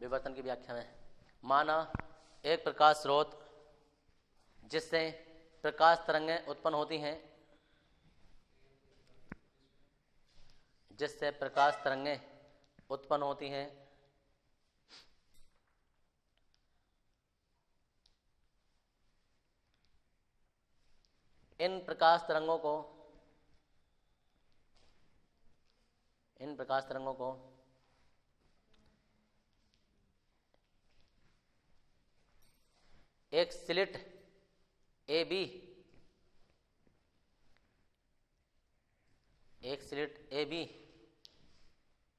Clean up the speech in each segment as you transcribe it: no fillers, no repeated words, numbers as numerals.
विवर्तन की व्याख्या में माना एक प्रकाश स्रोत जिससे प्रकाश तरंगें उत्पन्न होती हैं, जिससे प्रकाश तरंगें उत्पन्न होती हैं, इन प्रकाश तरंगों को एक स्लिट ए बी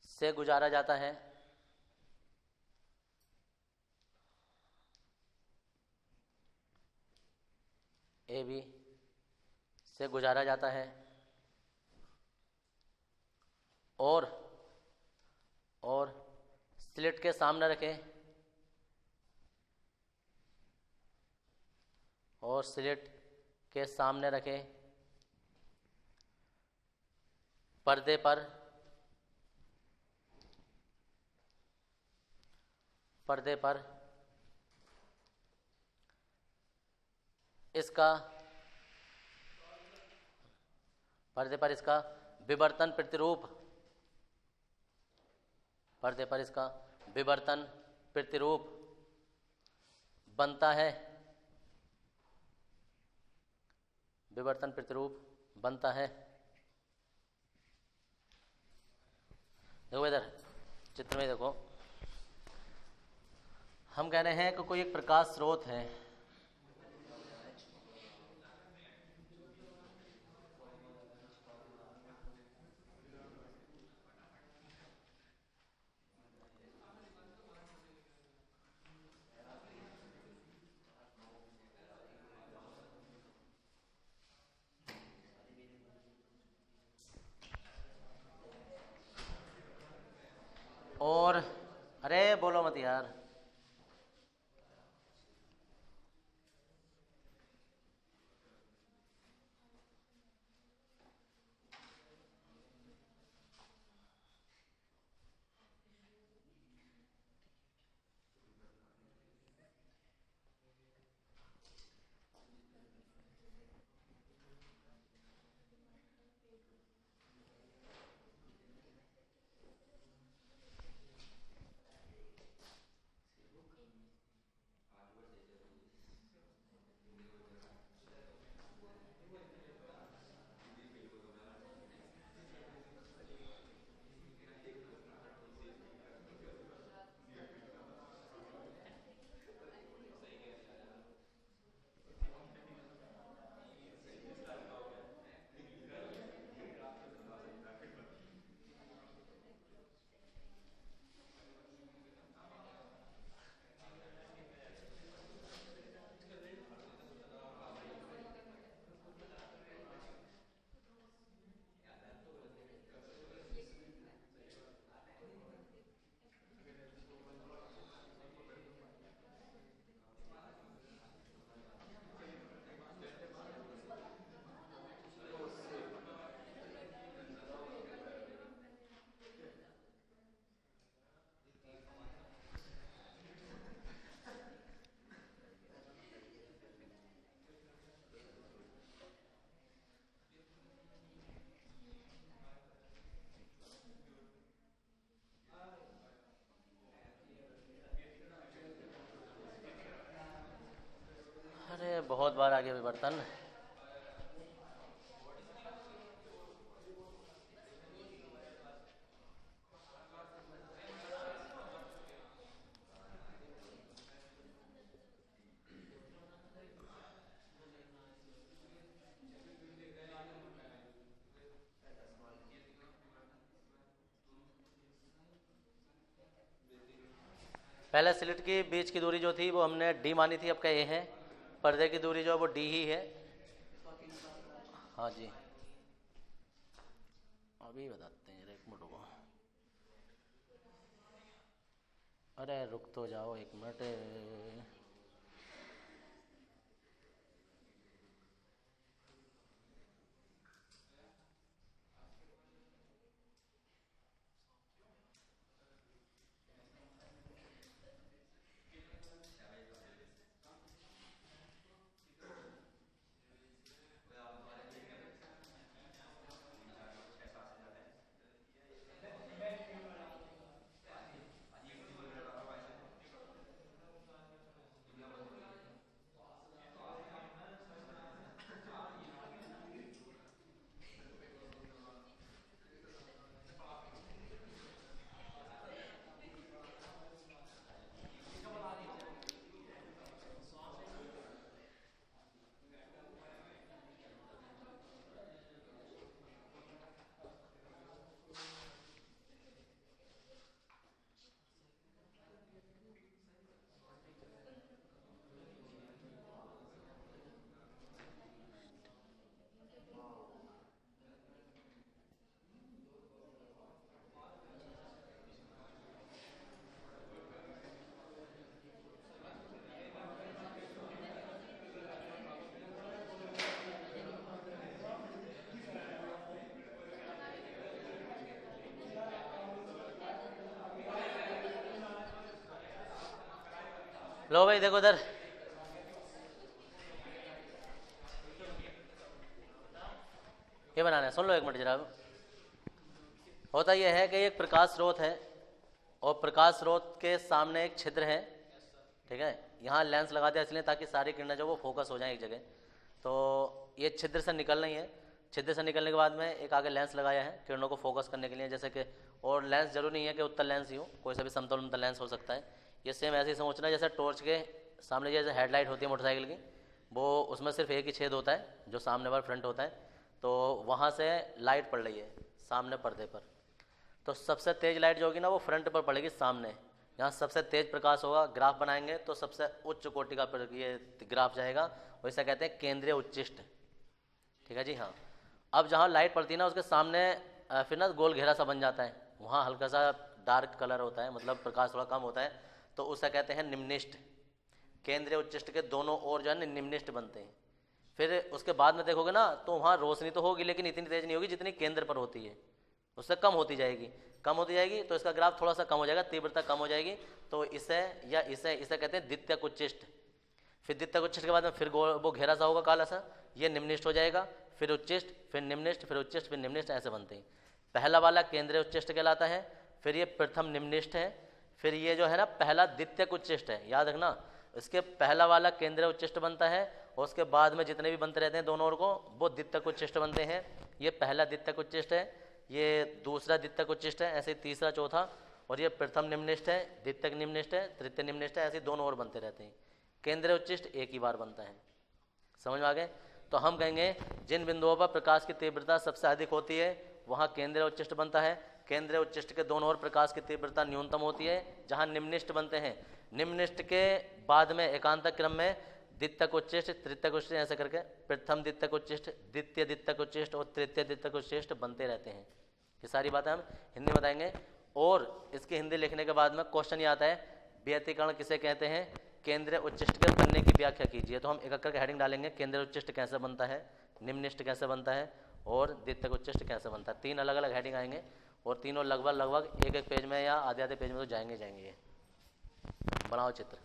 से गुजारा जाता है। ए बी से गुजारा जाता है और स्लिट के सामने रखें पर्दे पर इसका विवर्तन प्रतिरूप बनता है। देखो इधर चित्र में देखो, हम कह रहे हैं कि कोई एक प्रकाश स्रोत है, और अरे बोलो मत यार, अरे बहुत बार आगे विवर्तन। पहले स्लिट की बीच की दूरी जो थी वो हमने डी मानी थी, अब क्या ए है, पर्दे की दूरी जो है वो डी ही है। हाँ जी, अभी बताते हैं, एक मिनट रुको, अरे रुक तो जाओ एक मिनट। लो भाई देखो इधर, ये बनाना है, सुन लो एक मिनट जरा। होता यह है कि एक प्रकाश स्रोत है और प्रकाश स्रोत के सामने एक छिद्र है, ठीक है। यहाँ लेंस लगा दिया इसलिए ताकि सारी किरणें जो वो फोकस हो जाएं एक जगह। तो ये छिद्र से निकल रही है, छिद्र से निकलने के बाद में एक आगे लेंस लगाया है किरणों को फोकस करने के लिए, जैसे कि, और लेंस जरूरी नहीं है कि उत्तल लेंस ही हो, कोई सा भी समतल उत्तल लेंस हो सकता है। ये सेम ऐसे ही सोचना जैसे टॉर्च के सामने जैसे हेडलाइट होती है मोटरसाइकिल की, वो उसमें सिर्फ एक ही छेद होता है जो सामने वाला फ्रंट होता है, तो वहाँ से लाइट पड़ रही है सामने पर्दे पर। तो सबसे तेज लाइट जो होगी ना वो फ्रंट पर पड़ेगी सामने, यहाँ सबसे तेज प्रकाश होगा। ग्राफ बनाएंगे तो सबसे उच्च कोटि का ये ग्राफ जाएगा, वैसा कहते हैं केंद्रीय उच्चिष्ट, ठीक है जी। हाँ, अब जहाँ लाइट पड़ती है ना उसके सामने फिर ना गोल घेरा सा बन जाता है, वहाँ हल्का सा डार्क कलर होता है, मतलब प्रकाश थोड़ा कम होता है, तो उसे कहते हैं निम्निष्ट। केंद्रीय उच्चिष्ट के दोनों ओर जो है निम्निष्ट बनते हैं। फिर उसके बाद में देखोगे ना तो वहाँ रोशनी तो होगी लेकिन इतनी तेज नहीं होगी जितनी केंद्र पर होती है, उससे कम होती जाएगी, कम होती जाएगी, तो इसका ग्राफ थोड़ा सा कम हो जाएगा, तीव्रता कम हो जाएगी। तो इसे या इसे कहते हैं द्वितीयक उच्चिष्ट। फिर द्वितीयक उच्चिष्ट के बाद में फिर वो घेरा सा होगा काला सा, ये निम्निष्ट हो जाएगा, फिर उच्चिष्ट, फिर निम्निष्ट, फिर उच्चिष्ट, फिर निम्निष्ट, ऐसे बनते हैं। पहला वाला केंद्रीय उच्चिष्ट कहलाता है, फिर ये प्रथम निम्निष्ट है, फिर ये जो है ना पहला द्वितीयक उच्चिष्ट है, याद रखना। इसके पहला वाला केंद्रीय उच्चिष्ट बनता है और उसके बाद में जितने भी बनते रहते हैं दोनों ओर को वो द्वितीयक उच्चिष्ट बनते हैं। ये पहला द्वितीयक उच्चिष्ट है, ये दूसरा द्वितीयक उच्चिष्ट है, ऐसे तीसरा चौथा, और ये प्रथम निम्निष्ट है, द्वितीयक निम्निष्ट है, तृतीय निम्निष्ट है, ऐसे दोनों ओर बनते रहते हैं। केंद्रीय उच्चिष्ट एक ही बार बनता है, समझ में आ गए। तो हम कहेंगे जिन बिंदुओं पर प्रकाश की तीव्रता सबसे अधिक होती है वहाँ केंद्रीय उच्चिष्ट बनता है। केंद्रीय उच्चिष्ट के दोनों ओर प्रकाश की तीव्रता न्यूनतम होती है जहाँ निम्निष्ट बनते हैं। निम्निष्ट के बाद में एकांतर क्रम में द्वितीयक उच्चिष्ट, तृतीयक उच्चिष्ट, ऐसे करके प्रथम द्वितीयक उच्चिष्ट, द्वितीय द्वितीयक उच्चिष्ट और तृतीय द्वितीयक उच्चिष्ट बनते रहते हैं। ये सारी बातें हम हिंदी में बताएंगे। और इसकी हिंदी लिखने के बाद में क्वेश्चन ये आता है, व्यतिकरण किसे कहते हैं, केंद्रीय उच्चिष्ट के बनने की व्याख्या कीजिए। तो हम एक एक करके हेडिंग डालेंगे, केंद्रीय उच्चिष्ट कैसे बनता है, निम्निष्ट कैसे बनता है और द्वितीयक उच्चिष्ट कैसे बनता है। तीन अलग अलग हेडिंग आएंगे और तीनों लगभग लगभग एक एक पेज में या आधे आधे पेज में तो जाएंगे ये। बनाओ चित्र।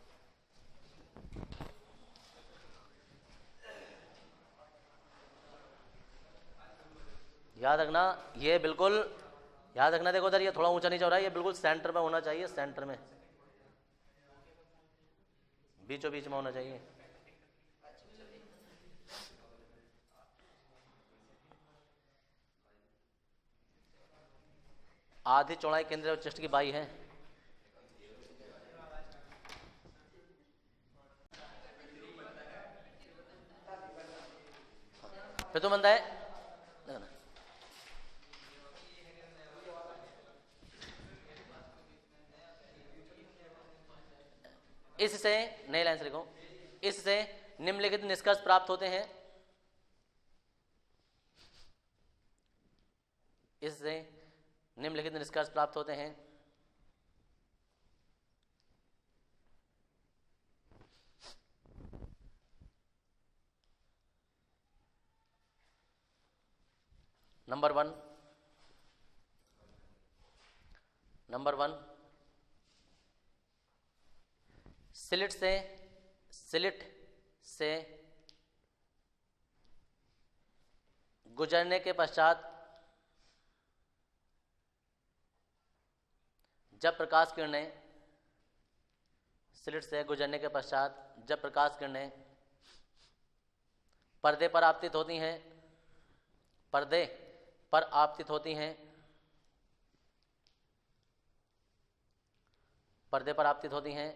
याद रखना, ये बिल्कुल याद रखना, देखो उधर ये थोड़ा ऊंचा नीचा हो रहा है, ये बिल्कुल सेंटर में होना चाहिए, सेंटर में, बीचों बीच में होना चाहिए। आधी चौड़ाई केंद्रीय उच्चिष्ट की बाई है। फिर तो बनता है इससे, नई लाइन से लिखो, इससे निम्नलिखित निष्कर्ष प्राप्त होते हैं, इससे निम्नलिखित निष्कर्ष प्राप्त होते हैं। नंबर वन, स्लिट से गुजरने के पश्चात जब प्रकाश किरणें, स्लिट से गुजरने के पश्चात जब प्रकाश किरणें पर्दे पर आपतित होती हैं, पर्दे पर आपतित होती हैं, पर्दे पर आपतित होती हैं,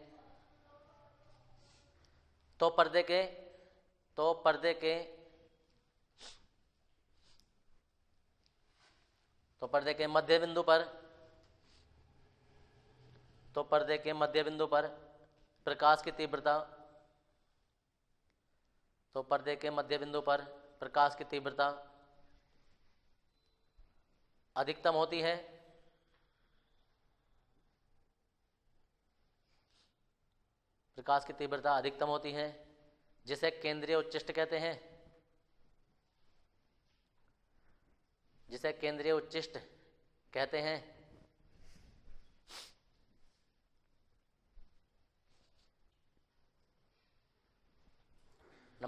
तो पर्दे के मध्य बिंदु पर, तो पर्दे के मध्य बिंदु पर प्रकाश की तीव्रता, तो पर्दे के मध्य बिंदु पर प्रकाश की तीव्रता अधिकतम होती है, प्रकाश की तीव्रता अधिकतम होती है, जिसे केंद्रीय उच्चिष्ट कहते हैं, जिसे केंद्रीय उच्चिष्ट कहते हैं।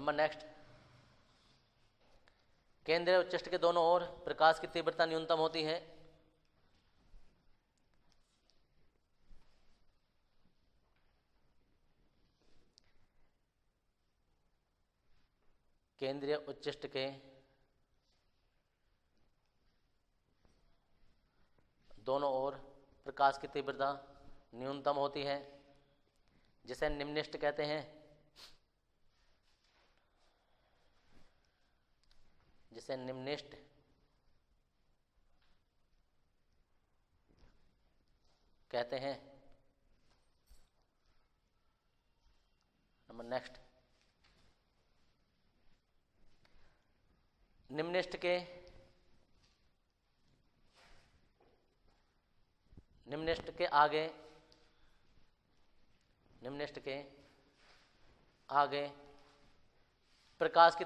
नंबर नेक्स्ट, केंद्रीय उच्चिष्ट के दोनों ओर प्रकाश की तीव्रता न्यूनतम होती है। केंद्रीय उच्चिष्ट के दोनों ओर प्रकाश की तीव्रता न्यूनतम होती है, जिसे निम्निष्ट कहते हैं। जिसे निम्निष्ट कहते हैं। नंबर नेक्स्ट, निम्निष्ट के आगे प्रकाश की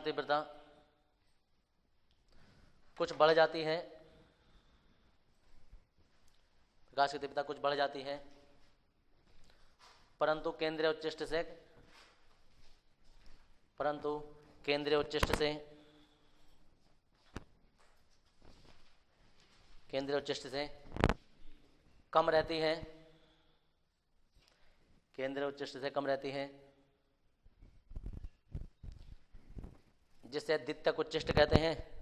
तीव्रता कुछ बढ़ जाती है। प्रकाश की तीव्रता कुछ बढ़ जाती है, परंतु केंद्रीय उच्चिष्ट से कम रहती है। केंद्रीय उच्चिष्ट से कम रहती है, जिसे द्वितीयक उच्चिष्ट कहते हैं।